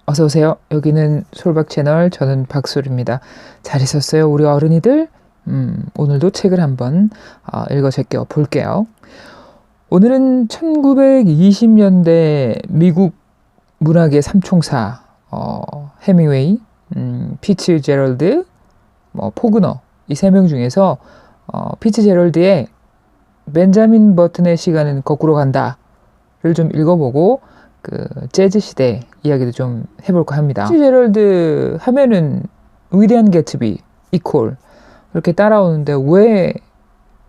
어서오세요. 여기는 솔박 채널, 저는 박솔입니다. 잘 있었어요, 우리 어른이들? 오늘도 책을 한번 읽어 제껴 볼게요. 오늘은 1920년대 미국 문학의 삼총사, 해밍웨이, 피츠제럴드, 포그너, 이 세 명 중에서 피츠제럴드의 벤자민 버튼의 시간은 거꾸로 간다를 좀 읽어보고 그 재즈 시대 이야기도 좀 해볼까 합니다. 피츠제럴드 하면은 위대한 개츠비, 이퀄 이렇게 따라오는데 왜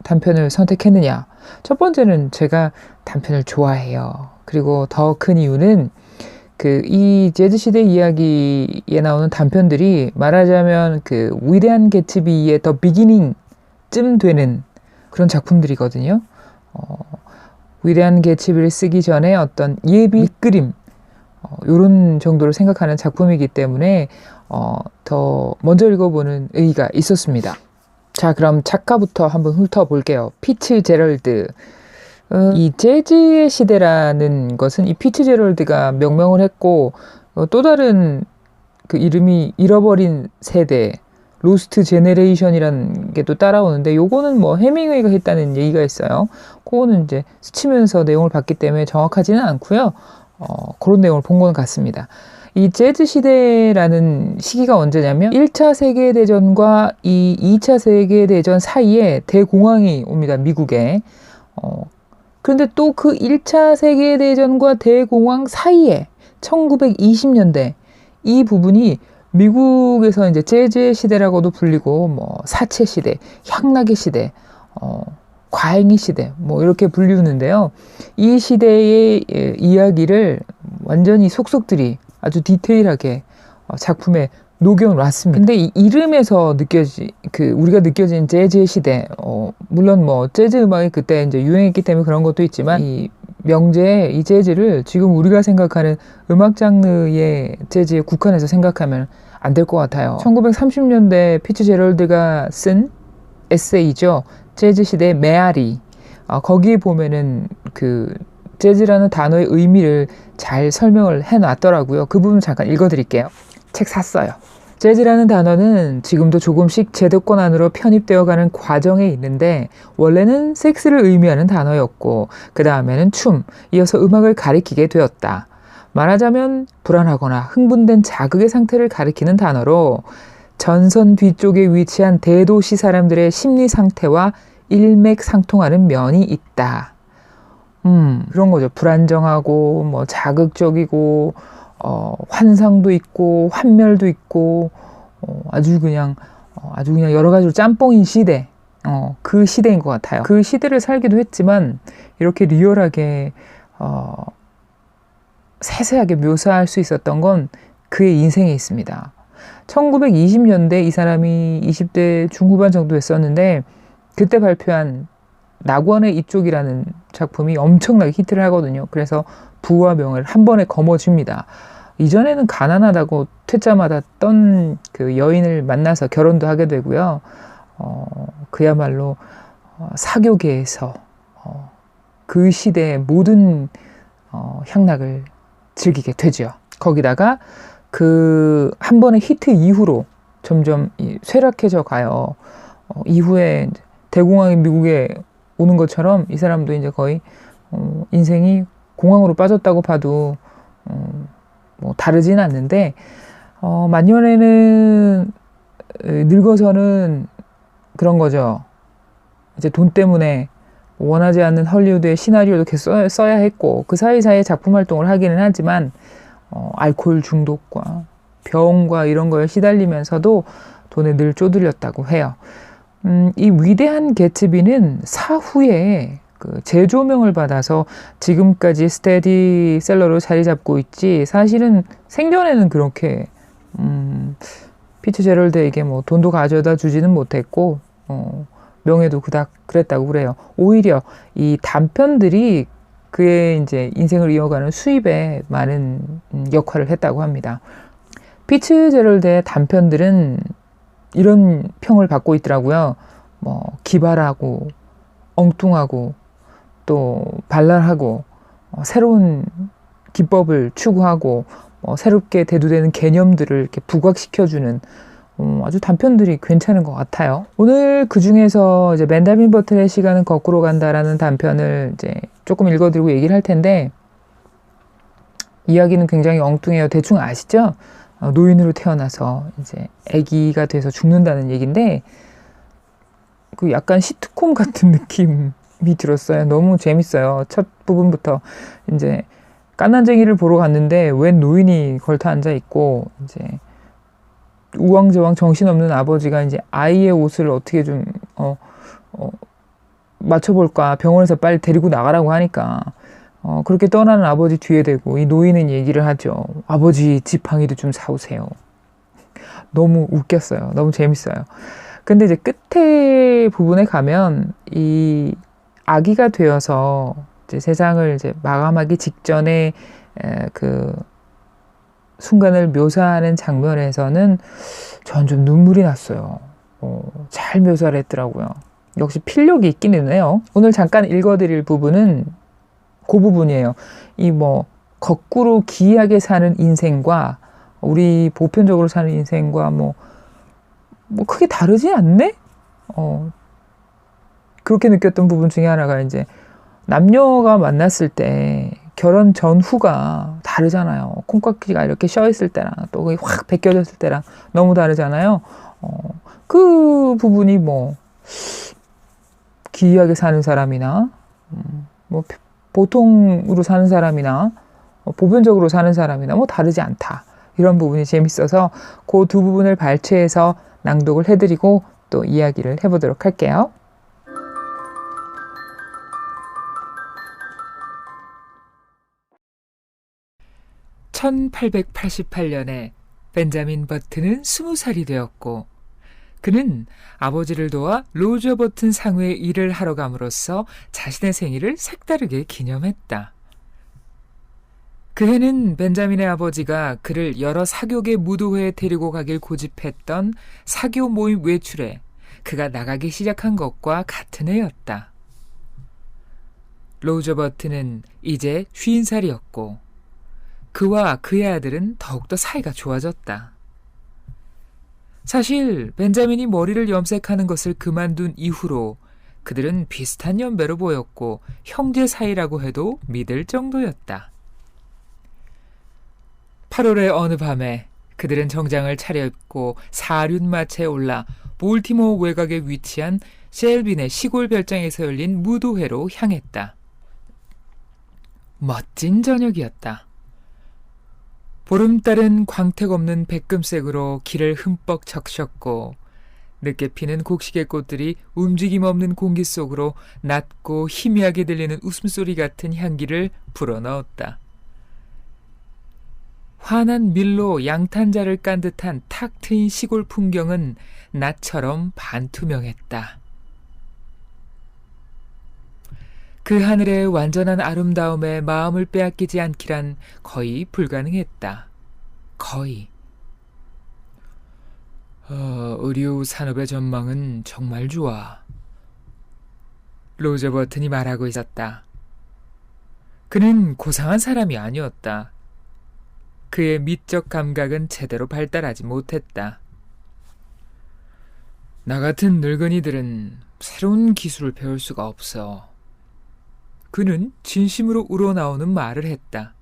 단편을 선택했느냐? 첫 번째는 제가 단편을 좋아해요. 그리고 더 큰 이유는 이 재즈 시대 이야기에 나오는 단편들이 말하자면 그 위대한 개츠비의 더 비기닝쯤 되는 그런 작품들이거든요. 위대한 개츠비를 쓰기 전에 어떤 예비 밑그림 이런 정도로 생각하는 작품이기 때문에 더 먼저 읽어보는 의의가 있었습니다. 자, 그럼 작가부터 한번 훑어볼게요. 피츠제럴드. 이 재즈의 시대라는 것은 이 피츠제럴드가 명명을 했고 또 다른 그 이름이 잃어버린 세대, 로스트 제네레이션이라는 게 또 따라오는데 요거는 뭐 해밍웨이가 했다는 얘기가 있어요. 그거는 이제 스치면서 내용을 봤기 때문에 정확하지는 않고요. 그런 내용을 본 것 같습니다. 이 재즈 시대라는 시기가 언제냐면 1차 세계대전과 이 2차 세계대전 사이에 대공황이 옵니다. 미국에. 그런데 또 그 1차 세계대전과 대공황 사이에 1920년대 이 부분이 미국에서 이제 재즈의 시대라고도 불리고 뭐 사채 시대, 향락의 시대, 과잉의 시대 뭐 이렇게 불리우는데요. 이 시대의 이야기를 완전히 속속들이 아주 디테일하게 작품에 녹여놨습니다. 근데 이 이름에서 우리가 느껴진 재즈의 시대, 물론 뭐 재즈 음악이 그때 이제 유행했기 때문에 그런 것도 있지만 이 명제의 이 재즈를 지금 우리가 생각하는 음악 장르의 재즈에 국한해서 생각하면 안 될 것 같아요. 1930년대 피츠제럴드가 쓴 에세이죠. 재즈 시대의 메아리. 거기에 보면은 그 재즈라는 단어의 의미를 잘 설명을 해놨더라고요. 그 부분 잠깐 읽어드릴게요. 책 샀어요. 재즈라는 단어는 지금도 조금씩 제도권 안으로 편입되어가는 과정에 있는데 원래는 섹스를 의미하는 단어였고 그 다음에는 춤, 이어서 음악을 가리키게 되었다. 말하자면 불안하거나 흥분된 자극의 상태를 가리키는 단어로 전선 뒤쪽에 위치한 대도시 사람들의 심리 상태와 일맥상통하는 면이 있다. 그런 거죠. 불안정하고 뭐 자극적이고 환상도 있고 환멸도 있고 아주 그냥 여러 가지로 짬뽕인 시대, 그 시대인 것 같아요. 그 시대를 살기도 했지만 이렇게 리얼하게 세세하게 묘사할 수 있었던 건 그의 인생에 있습니다. 1920년대 이 사람이 20대 중후반 정도 했었는데 그때 발표한 낙원의 이쪽이라는 작품이 엄청나게 히트를 하거든요. 그래서 부와 명을 한 번에 거머쥡니다. 이전에는 가난하다고 퇴짜 맞았던 그 여인을 만나서 결혼도 하게 되고요. 그야말로 사교계에서 그 시대의 모든 향락을 즐기게 되죠. 거기다가 그 한 번의 히트 이후로 점점 쇠락해져 가요. 이후에 대공황이 미국에 오는 것처럼 이 사람도 이제 거의 인생이 공황으로 빠졌다고 봐도 뭐 다르진 않는데 만년에는 늙어서는 그런 거죠. 이제 돈 때문에 원하지 않는 헐리우드의 시나리오도 계속 써야 했고 그 사이사이에 작품 활동을 하기는 하지만 알코올 중독과 병과 이런 거에 시달리면서도 돈에 늘 쪼들렸다고 해요. 이 위대한 개츠비는 사후에 그 재조명을 받아서 지금까지 스테디셀러로 자리 잡고 있지 사실은 생전에는 그렇게 피츠제럴드에게 뭐 돈도 가져다 주지는 못했고 명예도 그닥 그랬다고 그래요. 오히려 이 단편들이 그의 이제 인생을 이어가는 수입에 많은 역할을 했다고 합니다. 피츠제럴드의 단편들은 이런 평을 받고 있더라고요. 뭐 기발하고 엉뚱하고 또 발랄하고 새로운 기법을 추구하고 새롭게 대두되는 개념들을 이렇게 부각시켜주는 아주 단편들이 괜찮은 것 같아요. 오늘 그 중에서 이제 벤자민 버튼의 시간은 거꾸로 간다라는 단편을 이제 조금 읽어드리고 얘기를 할 텐데, 이야기는 굉장히 엉뚱해요. 대충 아시죠? 노인으로 태어나서 이제 아기가 돼서 죽는다는 얘기인데, 그 약간 시트콤 같은 느낌이 들었어요. 너무 재밌어요. 첫 부분부터 이제 깐난쟁이를 보러 갔는데 웬 노인이 걸터 앉아 있고, 이제 우왕좌왕 정신없는 아버지가 이제 아이의 옷을 어떻게 좀 맞춰볼까, 병원에서 빨리 데리고 나가라고 하니까 그렇게 떠나는 아버지 뒤에 대고 이 노인은 얘기를 하죠. 아버지 지팡이도 좀 사오세요. 너무 웃겼어요. 너무 재밌어요. 근데 이제 끝에 부분에 가면 이 아기가 되어서 이제 세상을 이제 마감하기 직전에 그 순간을 묘사하는 장면에서는 전 좀 눈물이 났어요. 잘 묘사를 했더라고요. 역시 필력이 있기는 해요. 오늘 잠깐 읽어드릴 부분은 그 부분이에요. 이 거꾸로 기이하게 사는 인생과 우리 보편적으로 사는 인생과 크게 다르지 않네? 그렇게 느꼈던 부분 중에 하나가 이제 남녀가 만났을 때 결혼 전후가 다르잖아요. 콩깍지가 이렇게 씌어있을 때랑 또 그게 확 벗겨졌을 때랑 너무 다르잖아요. 그 부분이 기이하게 사는 사람이나 보통으로 사는 사람이나 보편적으로 사는 사람이나 다르지 않다. 이런 부분이 재밌어서 그 두 부분을 발췌해서 낭독을 해드리고 또 이야기를 해보도록 할게요. (1888년에) 벤자민 버튼은 20살이 되었고, 그는 아버지를 도와 로저 버튼 상회의 일을 하러 감으로써 자신의 생일을 색다르게 기념했다. 그 해는 벤자민의 아버지가 그를 여러 사교계 무도회에 데리고 가길 고집했던 사교 모임 외출에 그가 나가기 시작한 것과 같은 해였다. 로저 버튼은 이제 50살이었고 그와 그의 아들은 더욱더 사이가 좋아졌다. 사실 벤자민이 머리를 염색하는 것을 그만둔 이후로 그들은 비슷한 연배로 보였고 형제 사이라고 해도 믿을 정도였다. 8월의 어느 밤에 그들은 정장을 차려입고 사륜마차에 올라 볼티모어 외곽에 위치한 셀빈의 시골 별장에서 열린 무도회로 향했다. 멋진 저녁이었다. 보름달은 광택 없는 백금색으로 길을 흠뻑 적셨고 늦게 피는 곡식의 꽃들이 움직임 없는 공기 속으로 낮고 희미하게 들리는 웃음소리 같은 향기를 불어넣었다. 환한 밀로 양탄자를 깐 듯한 탁 트인 시골 풍경은 낮처럼 반투명했다. 그 하늘의 완전한 아름다움에 마음을 빼앗기지 않기란 거의 불가능했다. 거의. 의류 산업의 전망은 정말 좋아. 로저 버튼이 말하고 있었다. 그는 고상한 사람이 아니었다. 그의 미적 감각은 제대로 발달하지 못했다. 나 같은 늙은이들은 새로운 기술을 배울 수가 없어. 그는 진심으로 우러나오는 말을 했다.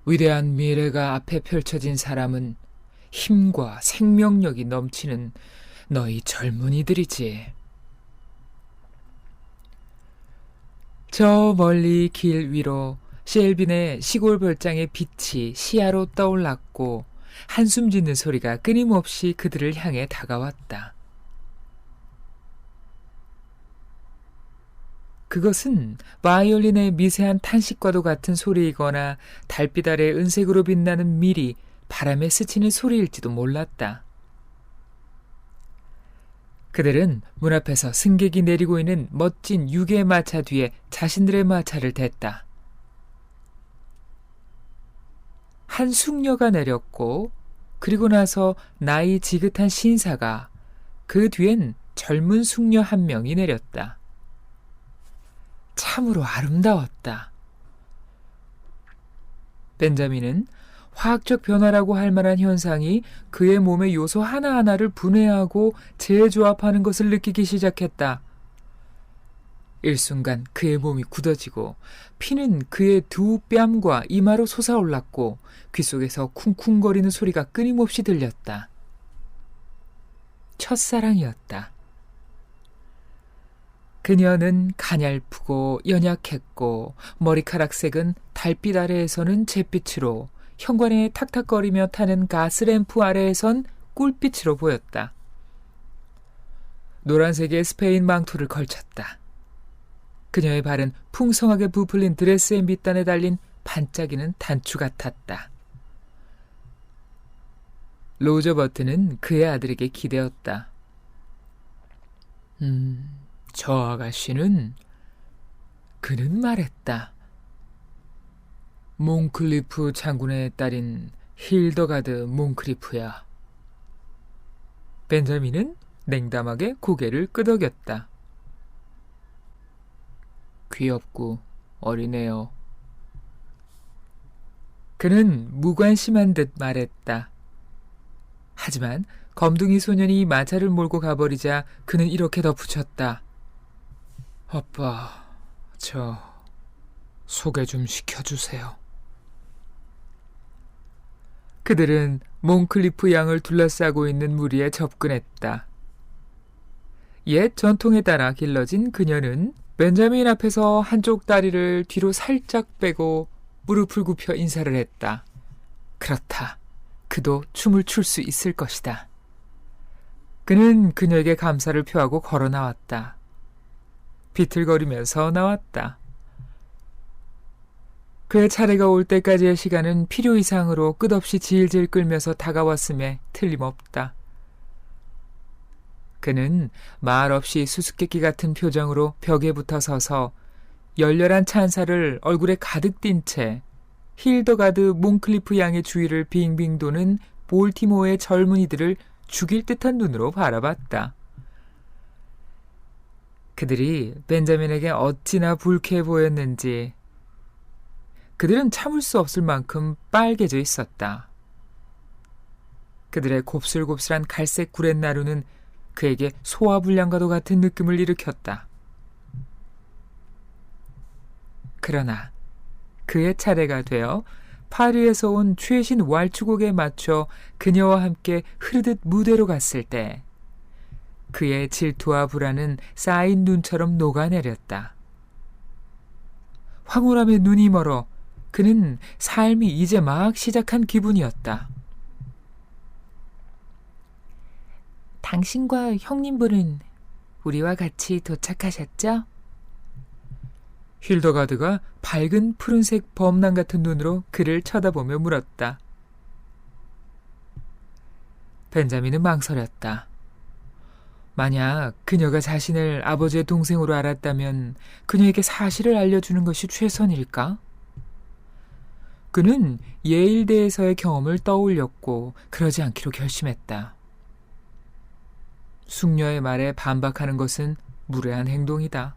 위대한 미래가 앞에 펼쳐진 사람은 힘과 생명력이 넘치는 너희 젊은이들이지. 저 멀리 길 위로 셀빈의 시골 별장의 빛이 시야로 떠올랐고 한숨 짓는 소리가 끊임없이 그들을 향해 다가왔다. 그것은 바이올린의 미세한 탄식과도 같은 소리이거나 달빛 아래 은색으로 빛나는 밀이 바람에 스치는 소리일지도 몰랐다. 그들은 문 앞에서 승객이 내리고 있는 멋진 6의 마차 뒤에 자신들의 마차를 댔다. 한 숙녀가 내렸고 그리고 나서 나이 지긋한 신사가, 그 뒤엔 젊은 숙녀 한 명이 내렸다. 참으로 아름다웠다. 벤자민은 화학적 변화라고 할 만한 현상이 그의 몸의 요소 하나하나를 분해하고 재조합하는 것을 느끼기 시작했다. 일순간 그의 몸이 굳어지고 피는 그의 두 뺨과 이마로 솟아올랐고 귓속에서 쿵쿵거리는 소리가 끊임없이 들렸다. 첫사랑이었다. 그녀는 가냘프고 연약했고 머리카락색은 달빛 아래에서는 잿빛으로 현관에 탁탁거리며 타는 가스램프 아래에선 꿀빛으로 보였다. 노란색의 스페인 망토를 걸쳤다. 그녀의 발은 풍성하게 부풀린 드레스의 밑단에 달린 반짝이는 단추 같았다. 로저 버튼은 그의 아들에게 기대었다. 저 아가씨는 그는 말했다. 몽클리프 장군의 딸인 힐더가드 몽클리프야. 벤자민은 냉담하게 고개를 끄덕였다. 귀엽고 어리네요. 그는 무관심한 듯 말했다. 하지만 검둥이 소년이 마차를 몰고 가버리자 그는 이렇게 덧붙였다. 아빠, 저 소개 좀 시켜주세요. 그들은 몽클리프 양을 둘러싸고 있는 무리에 접근했다. 옛 전통에 따라 길러진 그녀는 벤자민 앞에서 한쪽 다리를 뒤로 살짝 빼고 무릎을 굽혀 인사를 했다. 그렇다. 그도 춤을 출 수 있을 것이다. 그는 그녀에게 감사를 표하고 걸어 나왔다. 비틀거리면서 나왔다. 그의 차례가 올 때까지의 시간은 필요 이상으로 끝없이 질질 끌면서 다가왔음에 틀림없다. 그는 말없이 수수께끼 같은 표정으로 벽에 붙어 서서 열렬한 찬사를 얼굴에 가득 띤 채 힐더가드 몽클리프 양의 주위를 빙빙 도는 볼티모어의 젊은이들을 죽일 듯한 눈으로 바라봤다. 그들이 벤자민에게 어찌나 불쾌해 보였는지 그들은 참을 수 없을 만큼 빨개져 있었다. 그들의 곱슬곱슬한 갈색 구렛나루는 그에게 소화불량과도 같은 느낌을 일으켰다. 그러나 그의 차례가 되어 파리에서 온 최신 왈츠곡에 맞춰 그녀와 함께 흐르듯 무대로 갔을 때 그의 질투와 불안은 쌓인 눈처럼 녹아내렸다. 황홀함에 눈이 멀어 그는 삶이 이제 막 시작한 기분이었다. 당신과 형님분은 우리와 같이 도착하셨죠? 힐더가드가 밝은 푸른색 범람 같은 눈으로 그를 쳐다보며 물었다. 벤자민은 망설였다. 만약 그녀가 자신을 아버지의 동생으로 알았다면 그녀에게 사실을 알려주는 것이 최선일까? 그는 예일대에서의 경험을 떠올렸고 그러지 않기로 결심했다. 숙녀의 말에 반박하는 것은 무례한 행동이다.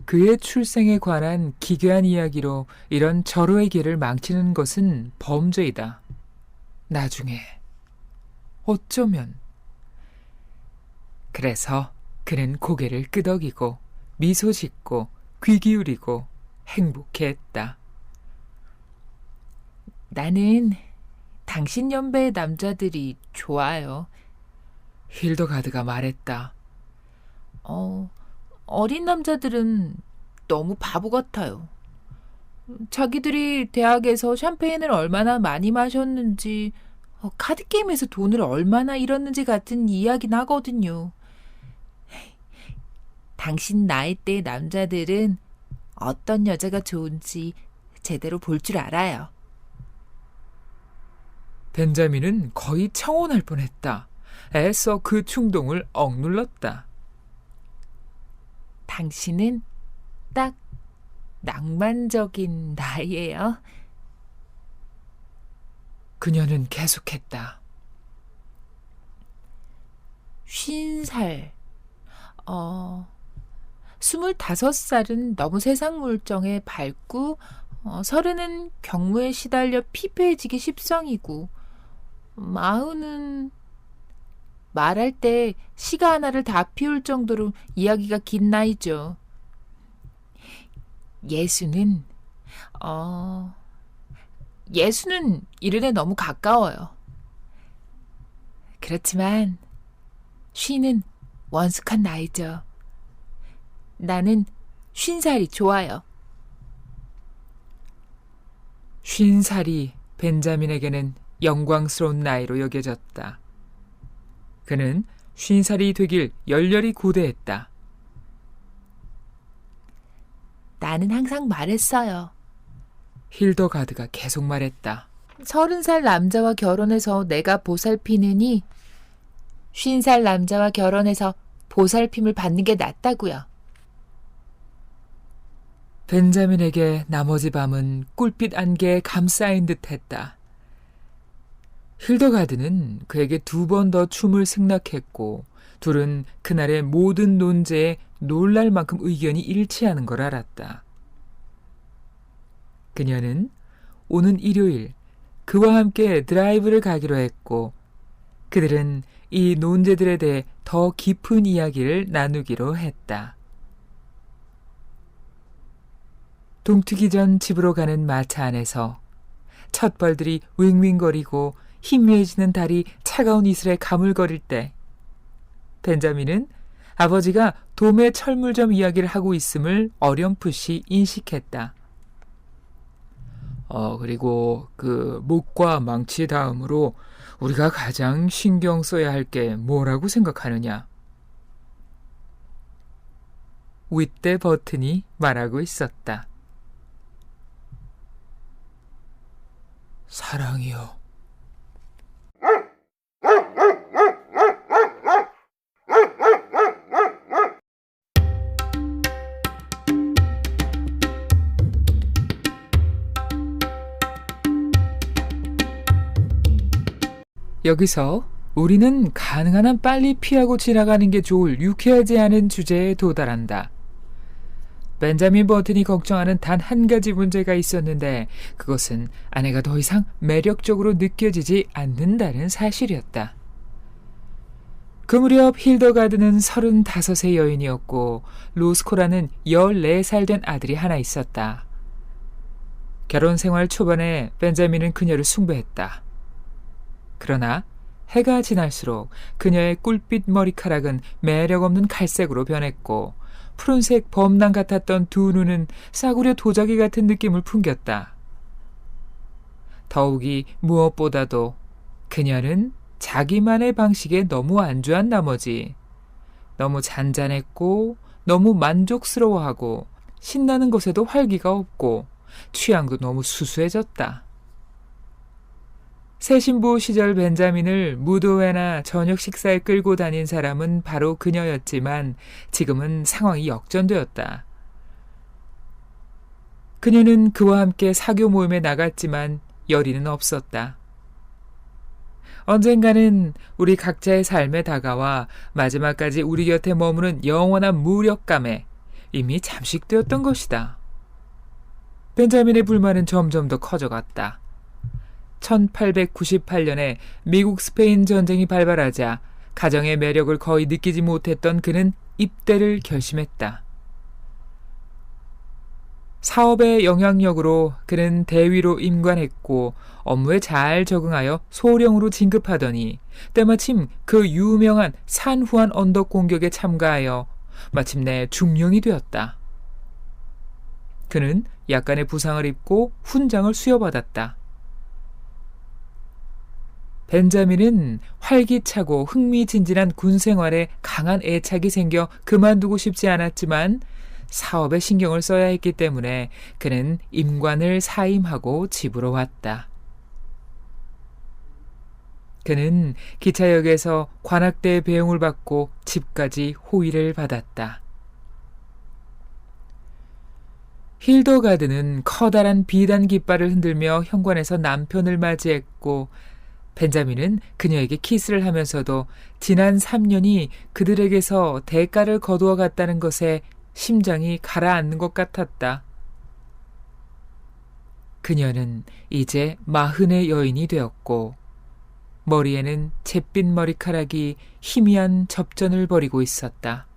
그의 출생에 관한 기괴한 이야기로 이런 절호의 길을 망치는 것은 범죄이다. 나중에 어쩌면. 그래서 그는 고개를 끄덕이고 미소 짓고 귀 기울이고 행복해했다. 나는 당신 연배의 남자들이 좋아요. 힐더가드가 말했다. 어린 남자들은 너무 바보 같아요. 자기들이 대학에서 샴페인을 얼마나 많이 마셨는지, 카드게임에서 돈을 얼마나 잃었는지 같은 이야기는 하거든요. 당신 나이대의 남자들은 어떤 여자가 좋은지 제대로 볼 줄 알아요. 벤자민은 거의 청혼할 뻔했다. 애써 그 충동을 억눌렀다. 당신은 딱 낭만적인 나이예요. 그녀는 계속했다. 50살. 25살은 너무 세상 물정에 밝고 서른은 경무에 시달려 피폐해지기 십상이고, 마흔은 말할 때 시가 하나를 다 피울 정도로 이야기가 긴 나이죠. 예수는 이른에 너무 가까워요. 그렇지만 쉰은 원숙한 나이죠. 나는 50살이 좋아요. 50살이 벤자민에게는 영광스러운 나이로 여겨졌다. 그는 50살이 되길 열렬히 고대했다. 나는 항상 말했어요. 힐더가드가 계속 말했다. 30살 남자와 결혼해서 내가 보살피느니 50살 남자와 결혼해서 보살핌을 받는 게 낫다고요. 벤자민에게 나머지 밤은 꿀빛 안개에 감싸인 듯했다. 힐더가드는 그에게 2번 더 춤을 승낙했고 둘은 그날의 모든 논제에 놀랄 만큼 의견이 일치하는 걸 알았다. 그녀는 오는 일요일 그와 함께 드라이브를 가기로 했고 그들은 이 논제들에 대해 더 깊은 이야기를 나누기로 했다. 동트기 전 집으로 가는 마차 안에서 첫 벌들이 윙윙거리고 희미해지는 달이 차가운 이슬에 가물거릴 때 벤자민은 아버지가 도매 철물점 이야기를 하고 있음을 어렴풋이 인식했다. 그리고 그 목과 망치 다음으로 우리가 가장 신경 써야 할 게 뭐라고 생각하느냐? 윗대 버튼이 말하고 있었다. 사랑이요. 여기서 우리는 가능한 한 빨리 피하고 지나가는 게 좋을 유쾌하지 않은 주제에 도달한다. 벤자민 버튼이 걱정하는 단 한 가지 문제가 있었는데 그것은 아내가 더 이상 매력적으로 느껴지지 않는다는 사실이었다. 그 무렵 힐더가드는 35의 여인이었고 로스코라는 14살 된 아들이 하나 있었다. 결혼 생활 초반에 벤자민은 그녀를 숭배했다. 그러나 해가 지날수록 그녀의 꿀빛 머리카락은 매력없는 갈색으로 변했고 푸른색 범람 같았던 두 눈은 싸구려 도자기 같은 느낌을 풍겼다. 더욱이 무엇보다도 그녀는 자기만의 방식에 너무 안주한 나머지 너무 잔잔했고 너무 만족스러워하고 신나는 것에도 활기가 없고 취향도 너무 수수해졌다. 새 신부 시절 벤자민을 무도회나 저녁 식사에 끌고 다닌 사람은 바로 그녀였지만 지금은 상황이 역전되었다. 그녀는 그와 함께 사교 모임에 나갔지만 열의는 없었다. 언젠가는 우리 각자의 삶에 다가와 마지막까지 우리 곁에 머무는 영원한 무력감에 이미 잠식되었던 것이다. 벤자민의 불만은 점점 더 커져갔다. 1898년에 미국 스페인 전쟁이 발발하자 가정의 매력을 거의 느끼지 못했던 그는 입대를 결심했다. 사업의 영향력으로 그는 대위로 임관했고 업무에 잘 적응하여 소령으로 진급하더니 때마침 그 유명한 산후안 언덕 공격에 참가하여 마침내 중령이 되었다. 그는 약간의 부상을 입고 훈장을 수여받았다. 벤자민은 활기차고 흥미진진한 군 생활에 강한 애착이 생겨 그만두고 싶지 않았지만 사업에 신경을 써야 했기 때문에 그는 임관을 사임하고 집으로 왔다. 그는 기차역에서 관악대 배웅을 받고 집까지 호의를 받았다. 힐더가드는 커다란 비단 깃발을 흔들며 현관에서 남편을 맞이했고 벤자민은 그녀에게 키스를 하면서도 지난 3년이 그들에게서 대가를 거두어 갔다는 것에 심장이 가라앉는 것 같았다. 그녀는 이제 40의 여인이 되었고 머리에는 잿빛 머리카락이 희미한 접전을 벌이고 있었다.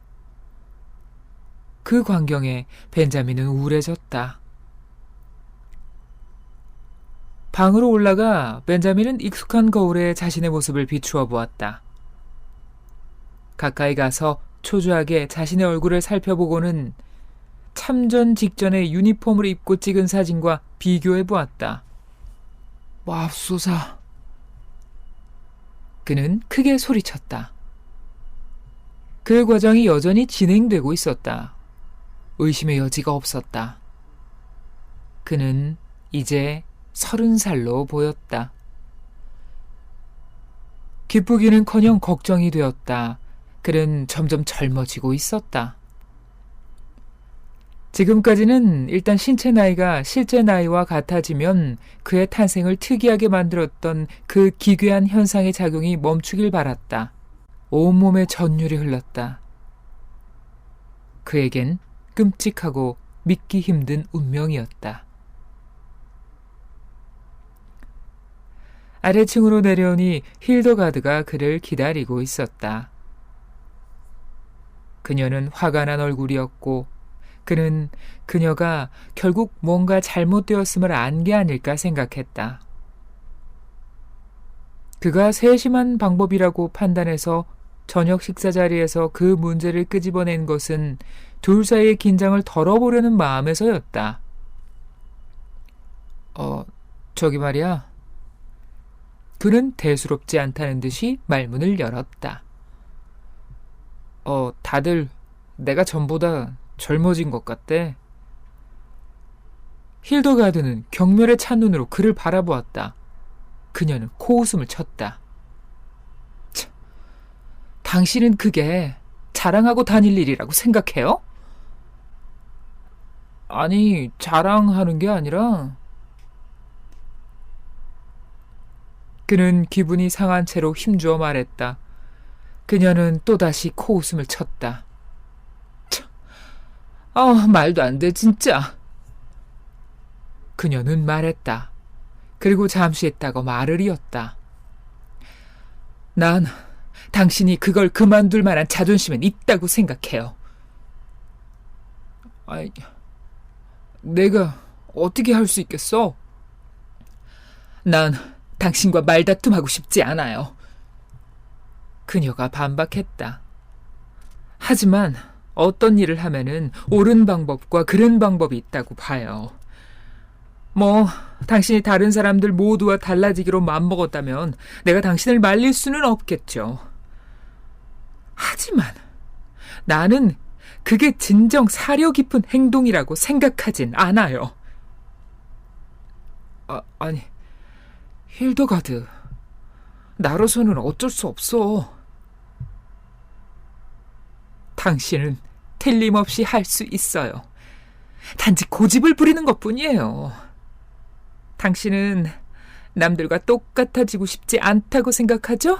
그 광경에 벤자민은 우울해졌다. 방으로 올라가 벤자민은 익숙한 거울에 자신의 모습을 비추어 보았다. 가까이 가서 초조하게 자신의 얼굴을 살펴보고는 참전 직전에 유니폼을 입고 찍은 사진과 비교해 보았다. 맙소사. 그는 크게 소리쳤다. 그 과정이 여전히 진행되고 있었다. 의심의 여지가 없었다. 그는 이제 30살로 보였다. 기쁘기는커녕 걱정이 되었다. 그는 점점 젊어지고 있었다. 지금까지는 일단 신체 나이가 실제 나이와 같아지면 그의 탄생을 특이하게 만들었던 그 기괴한 현상의 작용이 멈추길 바랐다. 온몸에 전율이 흘렀다. 그에겐 끔찍하고 믿기 힘든 운명이었다. 아래층으로 내려오니 힐더가드가 그를 기다리고 있었다. 그녀는 화가 난 얼굴이었고 그는 그녀가 결국 뭔가 잘못되었음을 안 게 아닐까 생각했다. 그가 세심한 방법이라고 판단해서 저녁 식사 자리에서 그 문제를 끄집어낸 것은 둘 사이의 긴장을 덜어보려는 마음에서였다. 저기 말이야. 그는 대수롭지 않다는 듯이 말문을 열었다. 다들 내가 전보다 젊어진 것 같대. 힐더가드는 경멸에 찬 눈으로 그를 바라보았다. 그녀는 코웃음을 쳤다. 참, 당신은 그게 자랑하고 다닐 일이라고 생각해요? 아니, 자랑하는 게 아니라... 그는 기분이 상한 채로 힘주어 말했다. 그녀는 또다시 코웃음을 쳤다. 참, 말도 안 돼, 진짜. 그녀는 말했다. 그리고 잠시 있다가 말을 이었다. 난 당신이 그걸 그만둘 만한 자존심은 있다고 생각해요. 아이, 내가 어떻게 할 수 있겠어? 난 당신과 말다툼하고 싶지 않아요. 그녀가 반박했다. 하지만 어떤 일을 하면은 옳은 방법과 그른 방법이 있다고 봐요. 당신이 다른 사람들 모두와 달라지기로 맘먹었다면 내가 당신을 말릴 수는 없겠죠. 하지만 나는 그게 진정 사려 깊은 행동이라고 생각하진 않아요. 아니, 힐더가드, 나로서는 어쩔 수 없어. 당신은 틀림없이 할 수 있어요. 단지 고집을 부리는 것뿐이에요. 당신은 남들과 똑같아지고 싶지 않다고 생각하죠?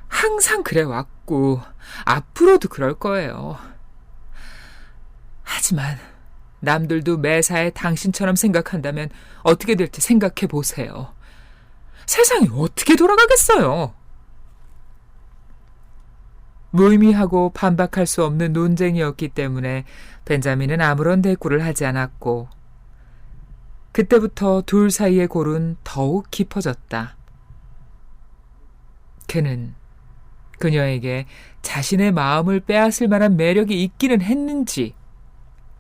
항상 그래왔고 앞으로도 그럴 거예요. 하지만 남들도 매사에 당신처럼 생각한다면 어떻게 될지 생각해 보세요. 세상이 어떻게 돌아가겠어요? 무의미하고 반박할 수 없는 논쟁이었기 때문에 벤자민은 아무런 대꾸를 하지 않았고 그때부터 둘 사이의 골은 더욱 깊어졌다. 그는 그녀에게 자신의 마음을 빼앗을 만한 매력이 있기는 했는지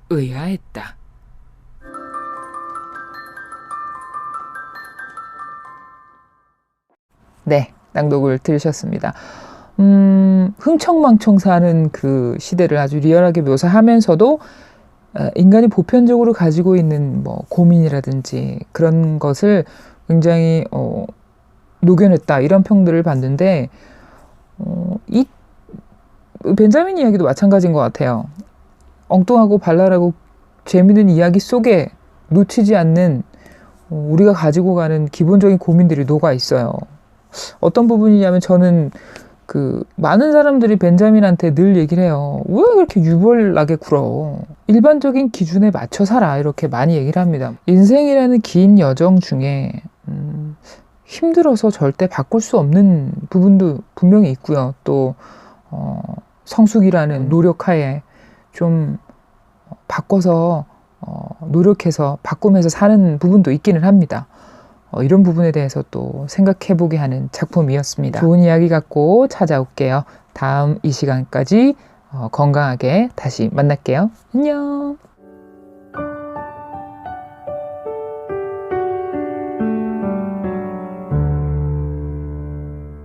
의아했다. 네, 낭독을 들으셨습니다. 흥청망청 사는 그 시대를 아주 리얼하게 묘사하면서도 인간이 보편적으로 가지고 있는 고민이라든지 그런 것을 굉장히 녹여냈다 이런 평들을 봤는데 이 벤자민 이야기도 마찬가지인 것 같아요. 엉뚱하고 발랄하고 재미있는 이야기 속에 놓치지 않는 우리가 가지고 가는 기본적인 고민들이 녹아 있어요. 어떤 부분이냐면 저는 많은 사람들이 벤자민한테 늘 얘기를 해요. 왜 그렇게 유별나게 굴어? 일반적인 기준에 맞춰 살아. 이렇게 많이 얘기를 합니다. 인생이라는 긴 여정 중에 힘들어서 절대 바꿀 수 없는 부분도 분명히 있고요. 또 성숙이라는 노력하에 좀 바꿔서 노력해서 바꾸면서 사는 부분도 있기는 합니다. 이런 부분에 대해서 또 생각해보게 하는 작품이었습니다. 좋은 이야기 갖고 찾아올게요. 다음 이 시간까지 건강하게 다시 만날게요. 안녕.